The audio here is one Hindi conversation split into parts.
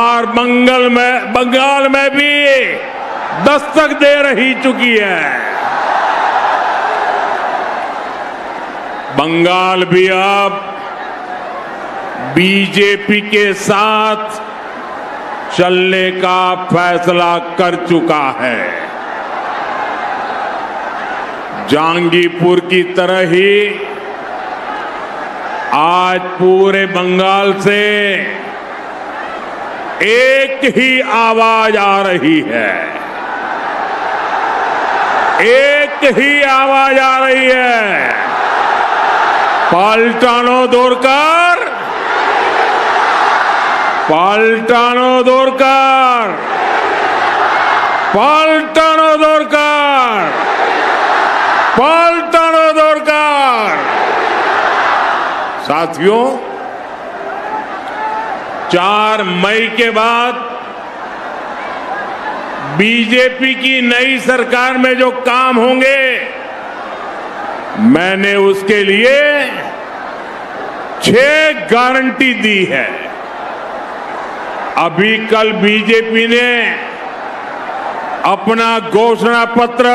और बंगाल में भी दस्तक दे रही चुकी है। बंगाल भी अब बीजेपी के साथ चलने का फैसला कर चुका है। जहांगीरपुर की तरह ही आज पूरे बंगाल से एक ही आवाज आ रही है, एक ही आवाज आ रही है, पाल्टानो दोरकार, पाल्टानो दोरकार, पाल्टानो दोरकार, पाल्टानो दोरकार। साथियों, 4 मई के बाद बीजेपी की नई सरकार में जो काम होंगे, मैंने उसके लिए 6 गारंटी दी है। अभी कल बीजेपी ने अपना घोषणा पत्र,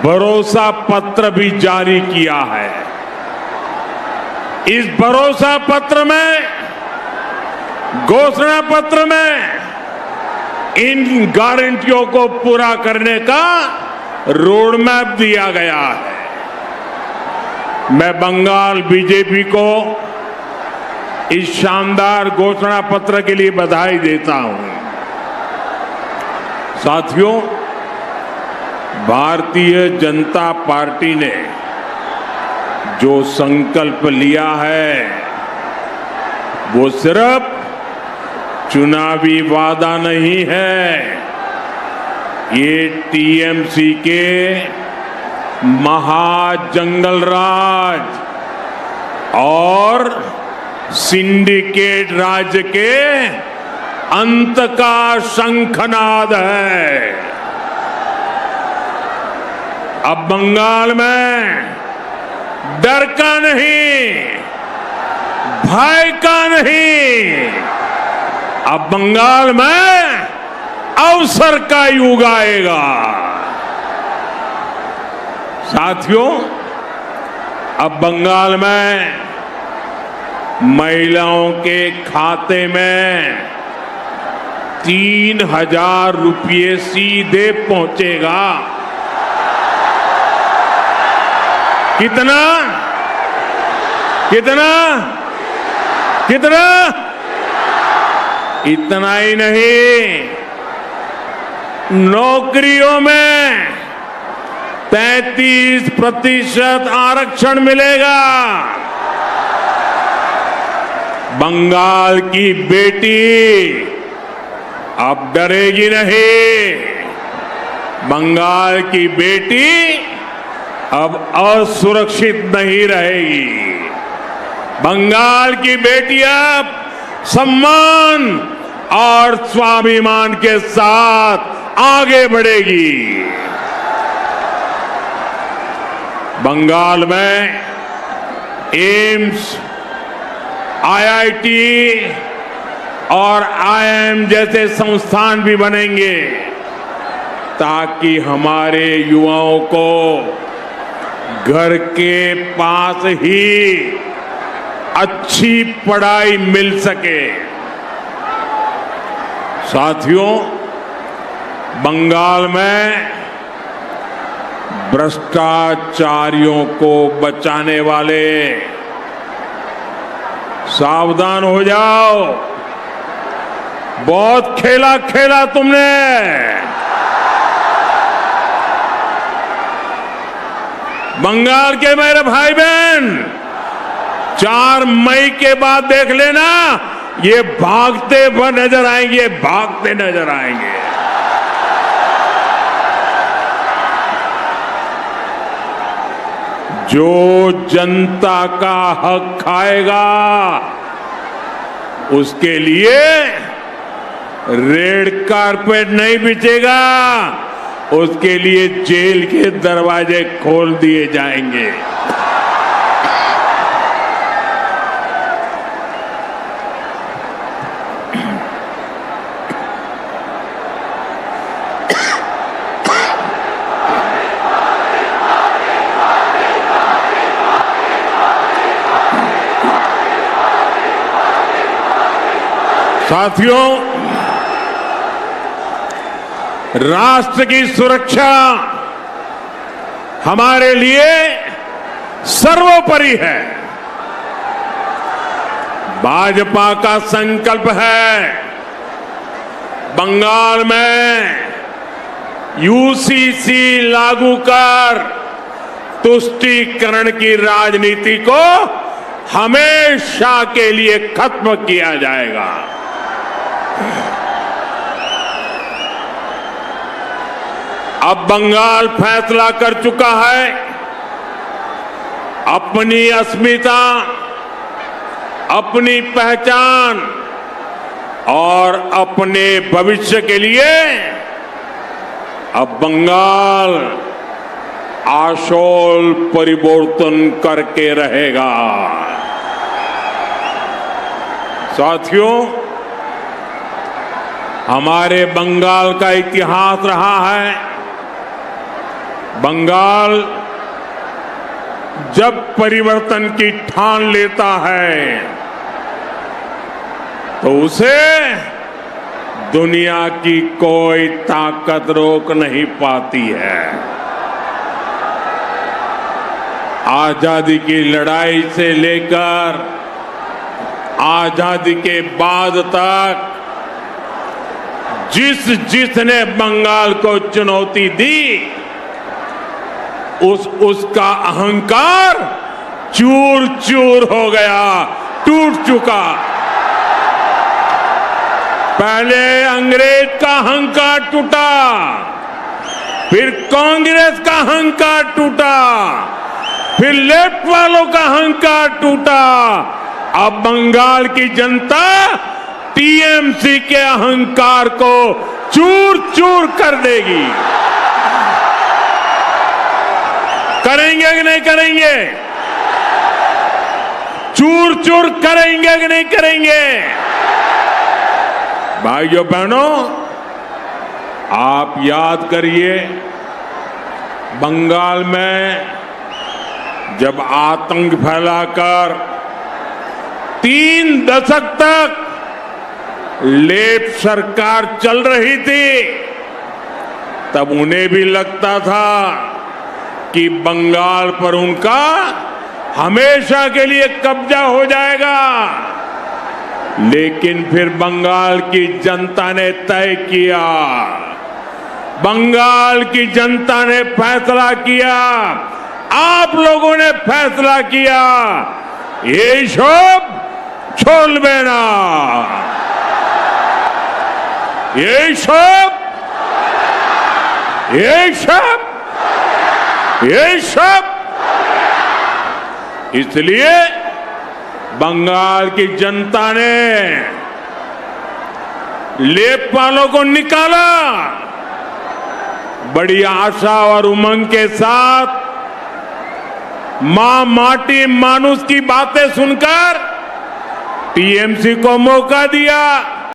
भरोसा पत्र भी जारी किया है। इस भरोसा पत्र में, घोषणा पत्र में इन गारंटियों को पूरा करने का रोड मैप दिया गया है। मैं बंगाल बीजेपी को इस शानदार घोषणा पत्र के लिए बधाई देता हूं। साथियों, भारतीय जनता पार्टी ने जो संकल्प लिया है वो सिर्फ चुनावी वादा नहीं है, ये टीएमसी के महाजंगल राज और सिंडिकेट राज के अंत का शंखनाद है। अब बंगाल में डर का नहीं, भय का नहीं, अब बंगाल में अवसर का युग आएगा। साथियों, अब बंगाल में महिलाओं के खाते में 3,000 रुपये सीधे पहुंचेगा। कितना कितना कितना? इतना ही नहीं, नौकरियों में 33% आरक्षण मिलेगा। बंगाल की बेटी अब डरेगी नहीं, बंगाल की बेटी अब असुरक्षित नहीं रहेगी। बंगाल की बेटी अब सम्मान और स्वाभिमान के साथ आगे बढ़ेगी। बंगाल में एम्स, आईआईटी और आईआईएम जैसे संस्थान भी बनेंगे ताकि हमारे युवाओं को घर के पास ही अच्छी पढ़ाई मिल सके। साथियों, बंगाल में भ्रष्टाचारियों को बचाने वाले सावधान हो जाओ, बहुत खेला खेला तुमने। बंगाल के मेरे भाई बहन, 4 मई के बाद देख लेना, ये भागते हुए नजर आएंगे, भागते नजर आएंगे। जो जनता का हक खाएगा उसके लिए रेड कारपेट नहीं बिछेगा, उसके लिए जेल के दरवाजे खोल दिए जाएंगे। साथियों, राष्ट्र की सुरक्षा हमारे लिए सर्वोपरि है। भाजपा का संकल्प है बंगाल में यूसीसी लागू कर तुष्टीकरण की राजनीति को हमेशा के लिए खत्म किया जाएगा। अब बंगाल फैसला कर चुका है अपनी अस्मिता, अपनी पहचान और अपने भविष्य के लिए अब बंगाल आशोल परिवर्तन करके रहेगा। साथियों, हमारे बंगाल का इतिहास रहा है। बंगाल जब परिवर्तन की ठान लेता है तो उसे दुनिया की कोई ताकत रोक नहीं पाती है। आजादी की लड़ाई से लेकर आजादी के बाद तक जिसने बंगाल को चुनौती दी उसका अहंकार चूर चूर हो गया, टूट चुका। पहले अंग्रेज का अहंकार टूटा, फिर कांग्रेस का अहंकार टूटा, फिर लेफ्ट वालों का अहंकार टूटा। अब बंगाल की जनता टीएमसी के अहंकार को चूर चूर कर देगी। करेंगे कि नहीं करेंगे? चूर चूर करेंगे कि नहीं करेंगे? भाइयों बहनों, आप याद करिए, बंगाल में जब आतंक फैलाकर 3 दशक तक लेफ्ट सरकार चल रही थी, तब उन्हें भी लगता था कि बंगाल पर उनका हमेशा के लिए कब्जा हो जाएगा। लेकिन फिर बंगाल की जनता ने तय किया, बंगाल की जनता ने फैसला किया, आप लोगों ने फैसला किया, ये सब छोड़बे ना, ये सब इसलिए बंगाल की जनता ने लेफ्ट वालों को निकाला। बड़ी आशा और उमंग के साथ मां माटी मानुष की बातें सुनकर टीएमसी को मौका दिया।